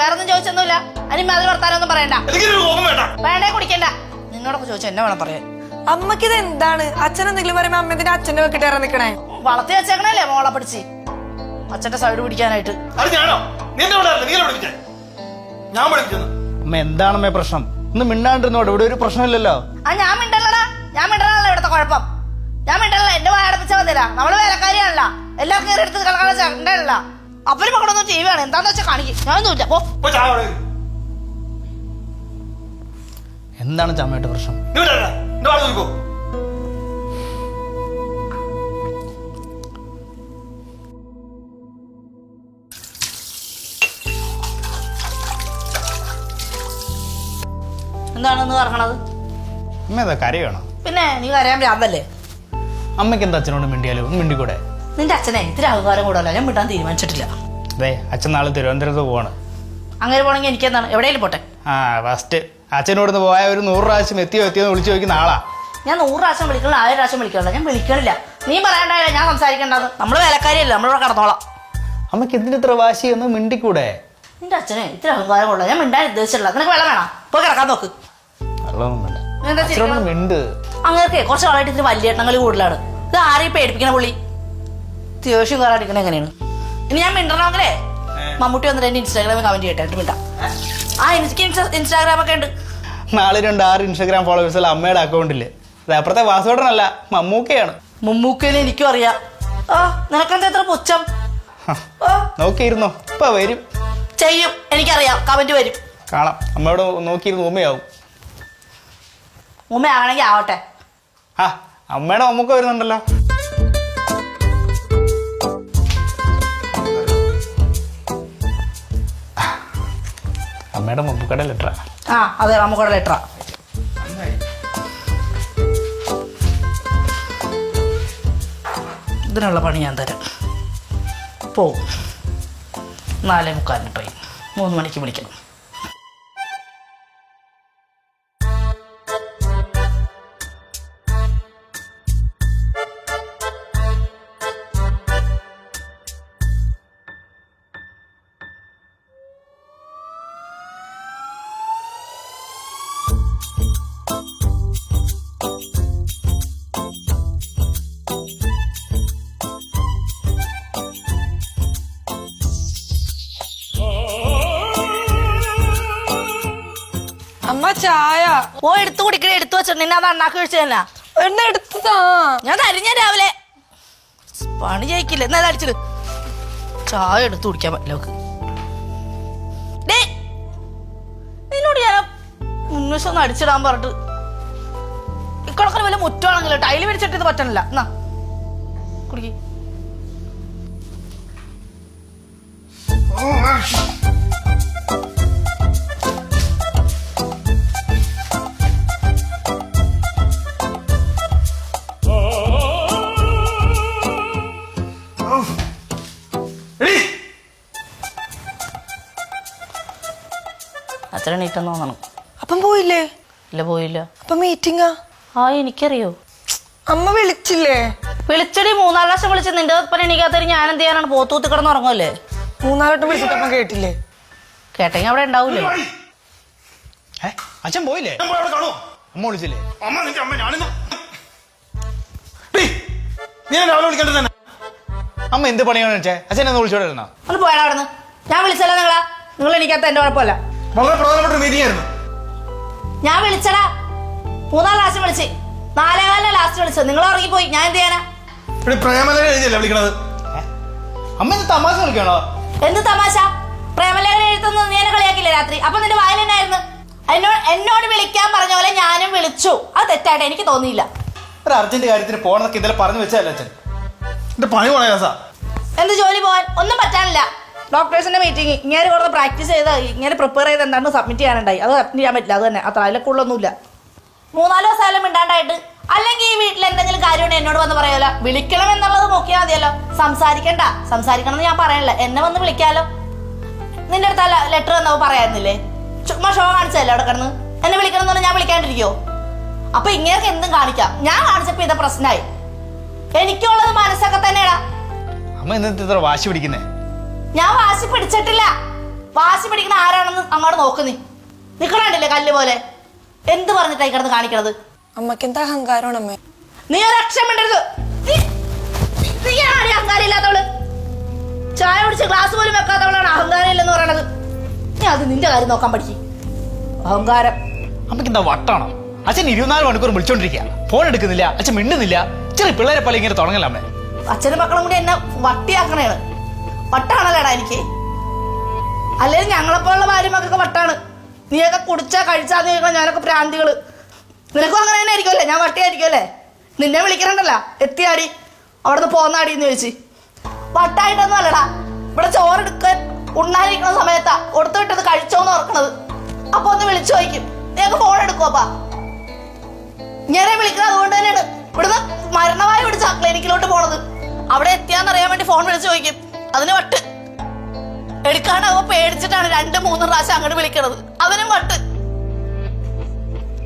വേറൊന്നും ചോദിച്ചൊന്നുമില്ല. അനിമ അതിൽ വർത്താനൊന്നും പറയണ്ട, വേണ്ടേ കുടിക്കണ്ട. നിന്നോടൊക്കെ ചോദിച്ചു എന്നെ വേണം പറയാൻ. അമ്മക്ക് ഇത് എന്താണ്? അച്ഛൻ എന്തെങ്കിലും പറയുമ്പോ അമ്മ ഇതിന്റെ അച്ഛന്റെ വെക്കിട്ട് ഇറങ്ങി നിക്കണേ. വളർത്തി വെച്ചേക്കണല്ലേ മോളെ പിടിച്ച് അച്ഛന്റെ സൈഡ് പിടിക്കാനായിട്ട്. അമ്മ എന്താണമ്മേ പ്രശ്നം? ഒന്ന് മിണ്ടാണ്ടിരുന്നോട്, ഇവിടെ ഒരു പ്രശ്നമില്ലല്ലോ. ഞാൻ മിണ്ടല്ലടാ, ഞാൻ മിണ്ടല്ലോ ഇവിടുത്തെ കുഴപ്പം. ഞാൻ മിണ്ടല്ല, എന്റെ വായടപ്പിച്ചാൽ മതിരാ. നമ്മള് വേലക്കാരിയാണല്ല, എല്ലാവർക്കും കയറി എടുത്ത് കളകള ചണ്ടല്ല. അപ്പനും മക്കളൊന്നും ടി വി ആണ്, എന്താന്ന് വെച്ചാൽ കാണിക്കും. ഞാനൊന്നുമില്ല. എന്താണ് ചമ്മയുടെ പ്രശ്നം? എന്താണെന്ന് പറഞ്ഞത്? അമ്മ ഏതാ കരയാണോ? പിന്നെ നീ കരയാൻ ഭ്രാന്തല്ലേ? അമ്മയ്ക്ക് എന്താ അച്ഛനോട് മിണ്ടിയാലോ? ഒന്ന് മിണ്ടിക്കൂടെ? നിന്റെ അച്ഛനെ ഇത്തിരി അഹങ്കാരം കൂടല്ല, ഞാൻ വിടാൻ തീരുമാനിച്ചിട്ടില്ല. അതെ, അച്ഛൻ നാളെ തിരുവനന്തപുരത്ത് പോവാണ്. അങ്ങനെ പോണെങ്കിൽ എനിക്ക് എന്താണ്, എവിടെയെങ്കിലും പോട്ടെ. ഫസ്റ്റ് അച്ഛനോട് പോയ ഒരു 100 പ്രാവശ്യം എത്തിയോ വിളിച്ചു ചോദിക്കുന്ന ആളാ ഞാൻ. 100 പ്രാവശ്യം വിളിക്കണില്ല, 1000 പ്രാവശ്യം വിളിക്കണില്ല, ഞാൻ വിളിക്കണില്ല. നീ പറയണ്ടായില്ല, ഞാൻ സംസാരിക്കേണ്ടത്. നമ്മള് വേലക്കാരിയല്ല, നമ്മളിവിടെ കടന്നോളാം. അമ്മക്ക് എന്തിന് ഇത്ര വാശി? ഒന്ന് മിണ്ടിക്കൂടെ? നിന്റെ അച്ഛനെ ഇത്തിരി അഹങ്കാരം കൊള്ള, ഞാൻ മിണ്ടാൻ ഉദ്ദേശിച്ചില്ല. നിനക്ക് വെള്ളം വേണം, പോയി കിടക്കാൻ നോക്ക്. അങ്ങനെയൊക്കെ കുറച്ച് ആളായിട്ട് ഇതിന് വലിയ എണ്ണങ്ങൾ കൂടുതലാണ്. ഇത് ആരെയും പേടിപ്പിക്കണ പുള്ളി ദേഷ്യം കയറാൻ അടിക്കണ എങ്ങനെയാണ്? ഇനി ഞാൻ മിണ്ടണമെങ്കിലേ മമ്മൂട്ടി വന്നിട്ട് എന്റെ ഇൻസ്റ്റാഗ്രാമിൽ കമന്റ് ചെയ്യട്ടെ, എന്നിട്ട് മിണ്ടാം. എനിക്ക് ഇൻസ്റ്റാഗ്രാം ഒക്കെ ഉണ്ട്. 426 ഇൻസ്റ്റാഗ്രാം ഫോളോവേഴ്സ് അല്ല അമ്മയുടെ അക്കൗണ്ടില്. അപ്പുറത്തെ വാസോടനല്ല, മമ്മൂക്കയാണ്. മമ്മൂക്കനെ എനിക്കും അറിയാം. നിനക്കെന്താ എത്ര പുച്ഛം? നോക്കിയിരുന്നോ, ഇപ്പൊ വരും. ചെയ്യും, എനിക്കറിയാം, കമന്റ് വരും. കാണാം. അമ്മയോട് നോക്കിയിരുന്ന് ഉമ്മയാവും. ഉമ്മയാണെങ്കിൽ ആവട്ടെ. അമ്മയുടെ മമ്മൂക്ക വരുന്നുണ്ടല്ലോ. അമ്മയുടെ മമ്മൂക്കയുടെ ലെറ്ററാ. അതെ, മമ്മൂക്കയുടെ ലെറ്ററാ. ഇതിനുള്ള പണി ഞാൻ തരാം. പോവും. 4:45 ട്രെയിൻ, 3 മണിക്ക് വിളിക്കണം. അമ്മ ചായ എടുത്തു കുടിക്കണേ, എടുത്തു വെച്ചിട്ടുണ്ട്. അത് അണ്ണാക്ക് കഴിച്ചു തന്നെ. എന്നെ എടുത്തതാ ഞാൻ തരിഞ്ഞ രാവിലെ. പണി ജയിക്കില്ല, എന്നാ അടിച്ചിട്ട് ചായ എടുത്തു കുടിക്കാൻ പറ്റില്ല. നിന്നോട് ഞാൻ മുന്നൂസം ഒന്ന് അടിച്ചിടാൻ പറഞ്ഞിട്ട് ഇക്കണക്കിന് വല്ല മുറ്റാണെങ്കിലോ ടൈല് പിടിച്ചിട്ട് ഇത് പറ്റണില്ല. എന്നാ കുടിക്ക്. അച്ഛനെ നീട്ടെന്ന് തോന്നണം. അപ്പം പോയില്ലേ? ഇല്ല, പോയില്ല. അപ്പൊ മീറ്റിംഗാ? എനിക്കറിയോ. അമ്മ വിളിച്ചില്ലേ? വിളിച്ചടി, 3-4 പ്രാവശ്യം വിളിച്ച്. നിന്റെ ഒപ്പം എണീക്കാത്തരി ഞാൻ എന്ത് ചെയ്യാനാണ്? പോത്തൂത്തി കിടന്ന് ഉറങ്ങുമല്ലേ? 3-4 വട്ടം വിളിച്ചിട്ടപ്പം കേട്ടില്ലേ? കേട്ടെങ്കിൽ അവിടെ ഉണ്ടാവൂലേ? അച്ഛൻ പോയില്ലേ? അമ്മ വിളിച്ചില്ലേ? അമ്മ എന്ത് പണിയാണ് വെച്ചേ? അച്ഛൻ എന്ന് വിളിച്ചോണ്ടിരുന്നോ? ഒന്ന് പോയാ അവിടെ നിന്ന്. ഞാൻ വിളിച്ചല്ലോ നിങ്ങളാ. നിങ്ങൾ എണീക്കാത്ത എന്റെ കുഴപ്പമല്ല. ഞാൻ വിളിച്ചടാ, 3-4 പ്രാവശ്യം വിളിച്ച്. 4:15 ലാസ്റ്റ് വിളിച്ചത്. നിങ്ങൾ ഇറങ്ങിപ്പോയി, ഞാൻ എന്ത് ചെയ്യാനാ? അമ്മ എന്ത് തമാശ വിളിക്കണോ? എന്ത് തമാശ? പ്രേമലേഖനം എഴുതുന്നത് നീ എന്നെ കളിയാക്കില്ലേ രാത്രി? അപ്പൊ നിന്റെ വായിൽ തന്നെയായിരുന്നു. എന്നോട് വിളിക്കാൻ പറഞ്ഞ പോലെ ഞാനും വിളിച്ചു. അത് തെറ്റായിട്ട് എനിക്ക് തോന്നിയില്ല. ഒരു അർജന്റ് കാര്യത്തിന് പോണെന്നൊക്കെ ഇന്നലെ പറഞ്ഞു വെച്ചല്ലേ അച്ഛൻ? എന്റെ പണി പോണേസാ. എന്ത് ജോലി പോവാൻ? ഒന്നും പറ്റാനില്ല. ഡോക്ടേഴ്സിന്റെ മീറ്റിംഗ് ഇങ്ങനെ കുറച്ച് പ്രാക്ടീസ് ചെയ്ത് ഇങ്ങനെ പ്രിപ്പയർ ചെയ്ത് എന്താണ് സബ്മിറ്റ് ചെയ്യാനുണ്ടായി. അത് സബ്മിറ്റ് ചെയ്യാൻ പറ്റില്ല. അത് തന്നെ, അത്ര അതിലൊക്കെയുള്ളൊന്നുമില്ല. 3-4 ദിവസം മിണ്ടാണ്ടായിട്ട്. അല്ലെങ്കിൽ ഈ വീട്ടിൽ എന്തെങ്കിലും കാര്യമുണ്ട് എന്നോട് വന്ന് പറയല്ലോ. വിളിക്കണം എന്നുള്ളത് നോക്കിയാൽ മതിയല്ലോ. സംസാരിക്കണം എന്ന് ഞാൻ പറയണില്ല. എന്നെ വന്ന് വിളിക്കാലോ. നിന്റെ അടുത്ത ലെറ്റർ വന്നപ്പോ പറയായിരുന്നില്ലേ? ചുമ്മാ ഷോ കാണിച്ചല്ലേ അവിടെ കിടന്ന്? എന്നെ വിളിക്കണം എന്ന് പറഞ്ഞാൽ ഞാൻ വിളിക്കാണ്ടിരിക്കോ? അപ്പൊ ഇങ്ങനെയൊക്കെ എന്തും കാണിക്കാം. ഞാൻ കാണിച്ചപ്പോ ഇത് പ്രശ്നമായി. എനിക്കുള്ളത് മനസ്സൊക്കെ തന്നെയാടാ. അമ്മ എന്നിട്ട് ഇത്ര വാശി പിടിക്കുന്നേ? ഞാൻ വാശി പിടിച്ചിട്ടില്ല. വാശി പിടിക്കുന്ന ആരാണെന്ന് അങ്ങോട്ട് നോക്കുന്നേ. നിക്കണണ്ടില്ലേ കല്ല് പോലെ. എന്ത് പറഞ്ഞിട്ടായി കിടന്ന് കാണിക്കണത്? അമ്മക്ക് എന്താ അഹങ്കാരമാണ് അമ്മേ. നീ ഒരു അക്ഷരം മിണ്ടരുത്. നീയാണ് അഹങ്കാരം ഇല്ലാത്തവള്. ചായ കുടിച്ച് ഗ്ലാസ് പോലും വെക്കാത്തവളാണ് അഹങ്കാരം ഇല്ലെന്ന് പറയണത്. നീ അത് നിന്റെ കാര്യം നോക്കാൻ പഠിക്കും. അഹങ്കാരം. അമ്മക്ക് എന്താ വട്ടാണോ? അച്ഛൻ 24 മണിക്കൂർ വിളിച്ചോണ്ടിരിക്കുക, ഫോൺ എടുക്കുന്നില്ല, അച്ഛൻ മിണ്ടുന്നില്ല. ചെറിയ പിള്ളേരെ പോലെ ഇങ്ങനെ തുടങ്ങല അമ്മേ. അച്ഛനും മക്കളും കൂടി എന്നെ വട്ടിയാക്കണേണ്. വട്ടാണല്ലേടാ എനിക്ക്. അല്ലെങ്കിൽ ഞങ്ങളെപ്പോലുള്ള ഭാര്യമാർക്കൊക്കെ വട്ടാണ്. നീയൊക്കെ കുടിച്ചാ കഴിച്ചാന്ന് ചോദിക്കണം. ഞാനൊക്കെ പ്രാന്തികള്. നിനക്കും അങ്ങനെ തന്നെ ആയിരിക്കുമല്ലേ? ഞാൻ വട്ടിയായിരിക്കുമല്ലേ? നിന്നെ വിളിക്കണണ്ടല്ല, എത്തിയാടി അവിടുന്ന് പോന്നാടിന്ന് ചോദിച്ച്. വട്ടായിട്ടൊന്നും അല്ലടാ. ഇവിടെ ചോറെടുക്കാൻ ഉണ്ണാനിരിക്കുന്ന സമയത്താ കൊടുത്തു വിട്ടത് കഴിച്ചോന്ന് ഓർക്കണത്. അപ്പൊ ഒന്ന് വിളിച്ചു ചോദിക്കും, നീയൊക്കെ ഫോൺ എടുക്കുവാ. ഇങ്ങനെ വിളിക്കുന്നത് അതുകൊണ്ട് തന്നെയാണ് ഇവിടുന്ന് മരണമായി പിടിച്ച ക്ലിനിക്കിലോട്ട് പോണത്. അവിടെ എത്തിയാന്നറിയാൻ വേണ്ടി ഫോൺ വിളിച്ചു ചോദിക്കും. അതിന് വട്ട്. എടുക്കാനാവുമ്പോ പേടിച്ചിട്ടാണ് 2-3 പ്രാവശ്യം അങ്ങോട്ട് വിളിക്കണത്. അതിനും വട്ട്.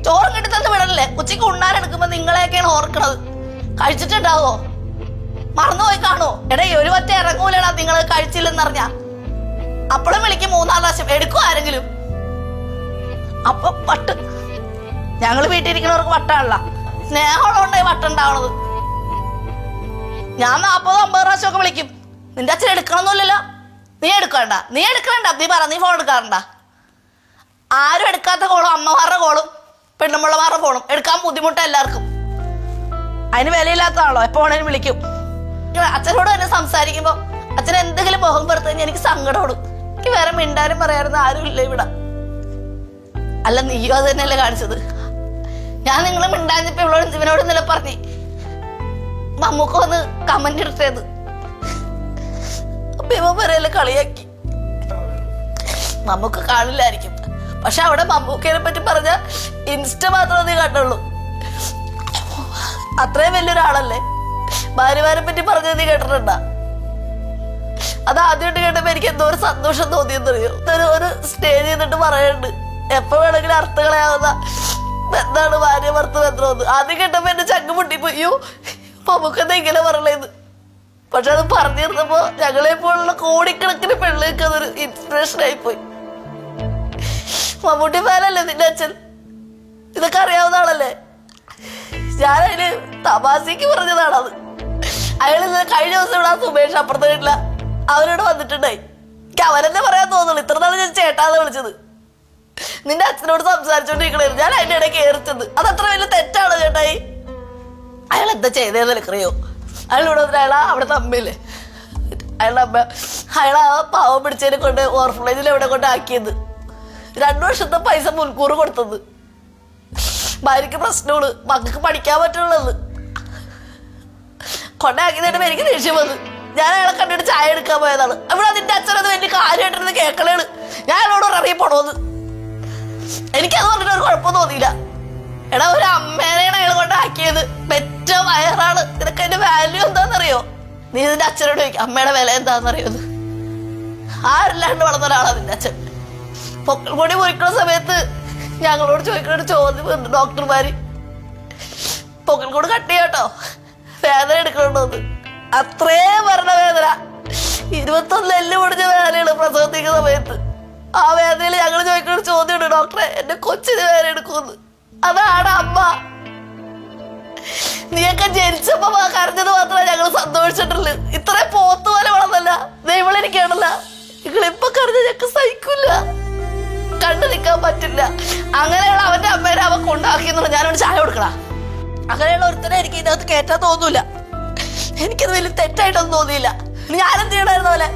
ചോറും കിട്ടി തന്നെ വിടണല്ലേ. ഉച്ചയ്ക്ക് ഉണ്ണാനെടുക്കുമ്പോ നിങ്ങളെയൊക്കെയാണ് ഓർക്കണത്. കഴിച്ചിട്ടുണ്ടാവോ? മറന്നുപോയി കാണോ? എടാ ഒരു പറ്റ ഇറങ്ങൂലടാ നിങ്ങൾ കഴിച്ചില്ലെന്നറിഞ്ഞ. അപ്പോഴും വിളിക്കും 3-4 പ്രാവശ്യം. എടുക്കും ആരെങ്കിലും. അപ്പൊ വട്ട്. ഞങ്ങള് വീട്ടിലിരിക്കുന്നവർക്ക് വട്ടാണല്ല. സ്നേഹമുള്ളതുകൊണ്ടായി വട്ടുണ്ടാവണത്. ഞാൻ 40-50 പ്രാവശ്യം ഒക്കെ വിളിക്കും. നിന്റെ അച്ഛൻ എടുക്കണമെന്നില്ലല്ലോ. നീ എടുക്കണ്ട. നീ പറ. നീ ഫോൺ എടുക്കാറുണ്ട? ആരും എടുക്കാത്ത കോളും അമ്മമാരുടെ കോളും പെണ്ണുമ്പിള്ളമാരുടെ ഫോണും എടുക്കാൻ ബുദ്ധിമുട്ടാ എല്ലാവർക്കും. അതിന് വിലയില്ലാത്തതാണല്ലോ. എപ്പോ വേണേലും വിളിക്കും. അച്ഛനോട് തന്നെ സംസാരിക്കുമ്പോ അച്ഛൻ എന്തെങ്കിലും മുഖം പുറത്ത് കഴിഞ്ഞാൽ എനിക്ക് സങ്കടമോടും. എനിക്ക് വേറെ മിണ്ടാനും പറയാറുന്ന ആരും ഇല്ല ഇവിടെ. അല്ല നീയോ അത് തന്നെയല്ലേ കാണിച്ചത്. ഞാൻ നിങ്ങളെ മിണ്ടാഞ്ഞപ്പോ ഇവനോട് ഇന്നലെ പറഞ്ഞു മമ്മൂക്ക വന്ന് കമന്റ് ഇട്ടത്. അപ്പൊ ഇവ പറയല്ലേ കളിയാക്കി. മമ്മൂക്ക കാണില്ലായിരിക്കും. പക്ഷെ അവിടെ മമ്മൂക്കയെ പറ്റി പറഞ്ഞ ഇൻസ്റ്റ മാത്രമേ നീ കണ്ടുള്ളൂ. അത്രയും വലിയൊരാളല്ലേ. ഭാര്യമാരെ പറ്റി പറഞ്ഞത് നീ കേട്ടിട്ടുണ്ടാ? അത് ആദ്യമായിട്ട് കേട്ടപ്പോ എനിക്ക് എന്തോ ഒരു സന്തോഷം തോന്നിയെന്നറിയോ. ഒരു സ്റ്റേജ് ചെയ്തിട്ട് പറയുന്നുണ്ട് എപ്പോ വേണമെങ്കിലും അർത്ഥങ്ങളാവുന്ന എന്താണ് ഭാര്യ ഭർത്ത ബന്ധമെന്ന്. ആദ്യം കേട്ടപ്പോ എന്റെ ചങ്ക് പൊട്ടിപ്പോയോ മമ്മൂക്കെന്താ ഇങ്ങനെ പറയണേന്ന്. പക്ഷെ അത് പറഞ്ഞിരുന്നപ്പോ ഞങ്ങളെ പോലുള്ള കോടിക്കണക്കിന് പെണ്ണുങ്ങൾക്ക് അതൊരു ഇൻസ്പിറേഷൻ ആയിപ്പോയി. മമ്മൂട്ടി ഫാനല്ലേ നിന്റെ അച്ഛൻ? ഇതൊക്കെ അറിയാവുന്ന ആളല്ലേ? ഞാനതിന് തമാശക്ക് പറഞ്ഞതാണത്. അയാൾ കഴിഞ്ഞ ദിവസം ഇവിടെ സുമേഷ് അപ്പുറത്തെ വീട്ടില അവരോട് വന്നിട്ടുണ്ടായി. എനിക്ക് അവരെന്നെ പറയാൻ തോന്നുള്ളൂ. ഇത്ര നാൾ ഞാൻ ചേട്ടാന്ന് വിളിച്ചത്. നിന്റെ അച്ഛനോട് സംസാരിച്ചോണ്ടിരിക്കണായിരുന്നു. ഞാൻ അതിന്റെ ഇടയ്ക്ക് കയറിച്ചത്. അതത്ര വലിയ തെറ്റാണോ ചേട്ടായി? അയാൾ എന്താ ചെയ്തതെന്ന് എനിക്കറിയോ? അയാളോട് വന്നിട്ട് അവിടുത്തെ അമ്മയില്ലേ അയാളുടെ അമ്മ അയാൾ ആ പാവം പിടിച്ചതിനെ കൊണ്ട് ഓർഫനേജിൽ എവിടെ കൊണ്ട് ആക്കിയത്. 2 വർഷത്തെ പൈസ മുൻകൂർ കൊടുത്തത്. ഭാര്യക്ക് പ്രശ്നമാണ്, മക്കൾക്ക് പഠിക്കാൻ പറ്റുള്ളത് കൊണ്ടാക്കിയതിന്റെ എനിക്ക് ദേഷ്യം വന്നു. ഞാൻ അയാളെ കണ്ടിട്ട് ചായ എടുക്കാൻ പോയതാണ്. ഇവിടെ അതിന്റെ അച്ഛനത് വലിയ കാര്യമായിട്ടിരുന്ന് കേൾക്കലാണ്. ഞാൻ അയാളോട് ഇറങ്ങിപ്പോണോന്ന്. എനിക്കത് പറഞ്ഞിട്ട് ഒരു കുഴപ്പം തോന്നിയില്ല. എടാ ഒരു അമ്മേനെയാണ് അയാൾ കൊണ്ടാക്കിയത്. പെറ്റ വയറാണ്. നിനക്ക് അതിന്റെ വാല്യൂ എന്താണെന്നറിയോ? നീ നിന്റെ അച്ഛനോട് ചോദിക്കും അമ്മയുടെ വില എന്താണെന്നറിയോന്ന്. ആരില്ലാണ്ട് വളർന്ന ഒരാളാണ് നിന്റെ അച്ഛൻ. പൊക്കിൾക്കൊടി പോയിക്കുന്ന സമയത്ത് ഞങ്ങളോട് ചോദിക്കുന്ന ചോദ്യം ഡോക്ടർമാര്, പൊക്കിൾക്കൊടി കട്ട് ചെയ്യാട്ടോ, വേദന എടുക്കണോന്ന്. അത്രേ പറഞ്ഞ വേദന. 21 എല്ല് പൊടിഞ്ഞ വേദനയാണ് പ്രസവത്തിക്കുന്ന സമയത്ത്. ആ വേദനയിൽ ഞങ്ങൾ ചോദിക്കുന്ന ചോദ്യമുണ്ട്, ഡോക്ടറെ എന്റെ കൊച്ചിന് വേദന എടുക്കുമെന്ന്. അതാണ് അമ്മ. നീയൊക്കെ ജനിച്ചപ്പോ കരഞ്ഞത് മാത്രമേ ഞങ്ങൾ സന്തോഷിച്ചിട്ടുള്ളൂ. ഇത്രയും പോത്തുപോലെ വളർന്നല്ല ദൈവളിരിക്കണല്ല. നിങ്ങളിപ്പൊ കരഞ്ഞ ഞങ്ങൾക്ക് സഹിക്കില്ല, കണ്ടു നിൽക്കാൻ പറ്റില്ല. അങ്ങനെയുള്ള അവന്റെ അമ്മേനെ അവൻ കൊണ്ടാക്കിയെന്നുള്ള ഞാനോട് ചായ കൊടുക്കണ. അങ്ങനെയുള്ള ഒരുത്തനെ എനിക്ക് ഇതിനകത്ത് കേറ്റാൻ തോന്നൂല. എനിക്കത് വലിയ തെറ്റായിട്ടൊന്നും തോന്നിയില്ല. ഞാനെന്ത് ചെയ്യണമായിരുന്നു പോലെ.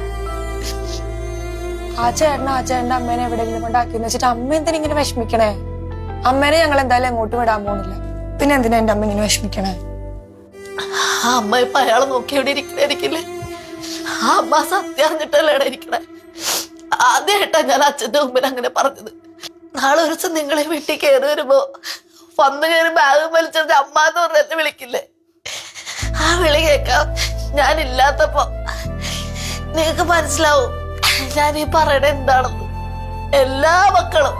ആ ചേട്ടന്റെ അമ്മേനെ എവിടെയെങ്കിലും കൊണ്ടാക്കിയെന്ന് വെച്ചിട്ട് അമ്മ എന്തിനാ ഇങ്ങനെ വിഷമിക്കണേ? അമ്മേനെ ഞങ്ങൾ എന്തായാലും എങ്ങോട്ടും വിടാൻ പോണില്ല. പിന്നെ എന്തിനാ എന്റെ അമ്മ ഇങ്ങനെ വിഷമിക്കണേ? ആ അമ്മ ഇപ്പൊ അയാളെ നോക്കി എവിടെ ഇരിക്കണേ? ആ അമ്മ സത്യം അറിഞ്ഞിട്ടല്ലേ ഇവിടെ ഇരിക്കണേ. ആദ്യമായിട്ടാ ഞാൻ അച്ഛന്റെ മുമ്പിൽ അങ്ങനെ പറഞ്ഞത്. നാളെ ഒരു ദിവസം നിങ്ങളെ വീട്ടിൽ കയറി വരുമ്പോ വന്നു കയറി ബാഗ് വലിച്ചെറിഞ്ഞ അമ്മ എന്ന് പറഞ്ഞ് എന്നെ വിളിക്കില്ലേ? ആ വിളി കേൾക്കാം ഞാനില്ലാത്തപ്പോ നിങ്ങക്ക് മനസ്സിലാവും ഞാൻ ഈ പറയണ എന്താണെന്ന്. എല്ലാ മക്കളും,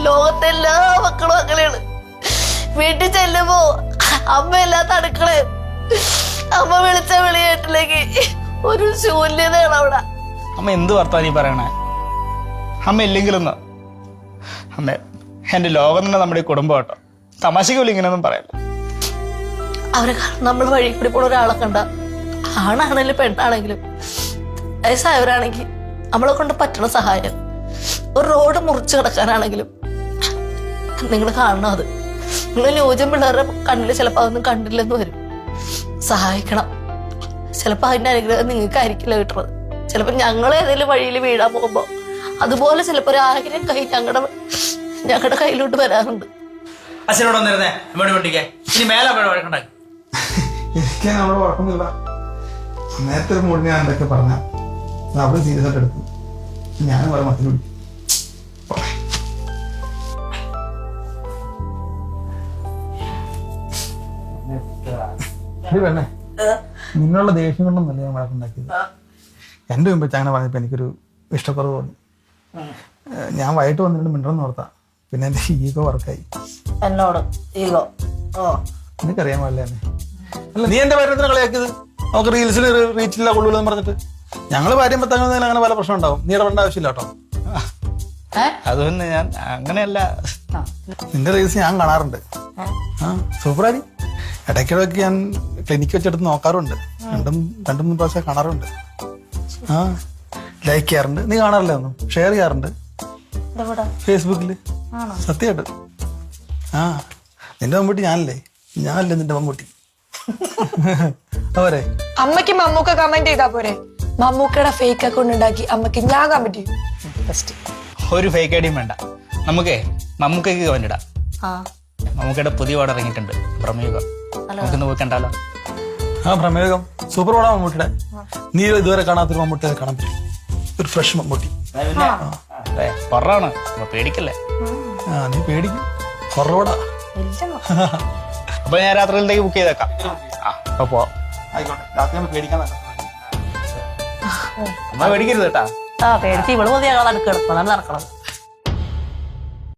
ലോകത്തെ എല്ലാ മക്കളും അങ്ങനെയാണ്. വീട്ടിൽ ചെല്ലുമ്പോ അമ്മയില്ലാത്ത അടുക്കളയും അമ്മ വിളിച്ച വിളി കേട്ടില്ലെങ്കിൽ ഒരു ശൂന്യതയാണ് അവിടെ. അമ്മ എന്ത് വർത്താനം ഈ പറയണേ? അമ്മ ഇല്ലെങ്കിലൊന്ന് അമ്മ എന്റെ ലോകം തന്നെ നമ്മുടെ ഈ കുടുംബം കേട്ടോ. തമാശക്ക് പോലും ഇങ്ങനെയൊന്നും പറയല്ല. അവരെ നമ്മൾ വഴി കൂടി പോണ ഒരാളെ കണ്ട, ആണാണെങ്കിലും പെണ്ണാണെങ്കിലും വയസ്സായവരാണെങ്കിൽ നമ്മളെ കൊണ്ട് പറ്റണ സഹായം, ഒരു റോഡ് മുറിച്ച് കിടക്കാനാണെങ്കിലും നിങ്ങൾ കാണണം. അത് നിങ്ങൾ യോജന പിള്ളേരുടെ കണ്ണിൽ ചിലപ്പോൾ അതൊന്നും കണ്ടില്ലെന്ന് വരും. സഹായിക്കണം. ചിലപ്പോൾ അതിൻ്റെ അനുഗ്രഹം നിങ്ങൾക്കായിരിക്കില്ല കിട്ടുന്നത്. ചിലപ്പോൾ ഞങ്ങൾ ഏതെങ്കിലും വഴിയിൽ വീഴാൻ പോകുമ്പോൾ അതുപോലെ ചിലപ്പോൾ 1000 കൈ ഞങ്ങളുടെ കയ്യിലോട്ട് വരാറുണ്ട്. അച്ഛനോട് വന്നിരുന്നേ അമ്മയോട് വേണ്ടിക്കേ ഇനി മേലെ വഴക്കുണ്ടായി. എനിക്ക് നമ്മളെ കുഴപ്പമൊന്നുമില്ല. നേരത്തെ ഒരു മൂടിന് ഞാൻ എന്തൊക്കെ പറഞ്ഞ അവിടെ സീരിയസ് ആയിട്ട് എടുത്തു. ഞാനും വേറെ മത്തിൽ പിടിക്കും. വേണേ നിന്നുള്ള ദേഷ്യം കൊണ്ടൊന്നല്ല ഞാൻ വഴക്കുണ്ടാക്കിയത്. എൻ്റെ മുമ്പ് അങ്ങനെ പറഞ്ഞപ്പോ എനിക്കൊരു ഇഷ്ടക്കുറവ് തോന്നി. ഞാൻ വൈകിട്ട് വന്നിട്ട് മിണ്ടെന്ന് ഓർത്താ. പിന്നെ എന്റെ ഈഗോ വർക്കായി. എന്നോട് ഈഗോ? എനിക്കറിയാൻ പാടില്ല തന്നെ. അല്ല നീ എന്റെ ഭാര്യത്തിന് കളിയാക്കിയത് നമുക്ക് റീൽസിൽ റീച്ചില്ല കൊള്ളൂലെന്ന് പറഞ്ഞിട്ട്. ഞങ്ങള് ഭാര്യം പത്താങ്ങുന്നതിൽ അങ്ങനെ പല പ്രശ്നം ഉണ്ടാവും. നീ ഇടപെടേണ്ട ആവശ്യമില്ല കേട്ടോ. അതുകൊണ്ട് ഞാൻ അങ്ങനെയല്ല. നിന്റെ റീൽസ് ഞാൻ കാണാറുണ്ട്. ആ സൂപ്പറായി. ഇടയ്ക്കിടയ്ക്ക് ഞാൻ ക്ലിനിക്ക് വെച്ചെടുത്ത് നോക്കാറുണ്ട്. രണ്ടും മൂന്ന് പ്രാവശ്യം കാണാറുണ്ട്. ആ ലൈക്ക് ചെയ്യാറുണ്ട്. നീ കാണാറില്ല ഒന്നും? ഷെയർ ചെയ്യാറുണ്ട് ഫേസ്ബുക്കില്. സത്യമായിട്ട്. ആ നിന്റെ മമ്മൂട്ടി ഞാനല്ലേ നിന്റെ മമ്മൂട്ടി. അവരെ അമ്മയ്ക്ക് മമ്മൂക്ക കമന്റ് ചെയ്താ പോരെ? മമ്മൂക്കയുടെ ഫേക്ക് അക്കൗണ്ട് ഉണ്ടാക്കി അമ്മക്ക് ഞാൻ കമന്റ് ചെയ്യും. ഒരു ഫേക്ക് ഐഡിയും വേണ്ട. നമുക്കേ മമ്മൂക്കയ്ക്ക് കമന്റ് ഇടാം. മമ്മൂക്കയുടെ പുതിയ പാട് ഇറങ്ങിയിട്ടുണ്ട്, പ്രമേയുഗം. നമുക്കൊന്ന് പോയി കണ്ടാലോ? ആ പ്രമേഹം സൂപ്പർ പടാ മമ്മൂട്ടിയുടെ. നീ ഇതുവരെ കാണാത്തൊരു മമ്മൂട്ടി അത് കാണാൻ പറ്റും. ഒരു ഫ്രഷ് മമ്മൂട്ടി. പറയാണ് പേടിക്കല്ലേ? ആ നീ പേടിക്കും. ഹൊറോടാ. അപ്പൊ ഞാൻ രാത്രിയിലേക്ക് ബുക്ക് ചെയ്തേക്കാം. അപ്പൊ പോവാം. ആയിക്കോട്ടെ. രാത്രി പേടിക്കാൻ അമ്മ പേടിക്കരുത് കേട്ടാ. പേടിച്ച് ഇവള് മതി ഞങ്ങൾ നടക്കണം. അതാണ് നടക്കണം.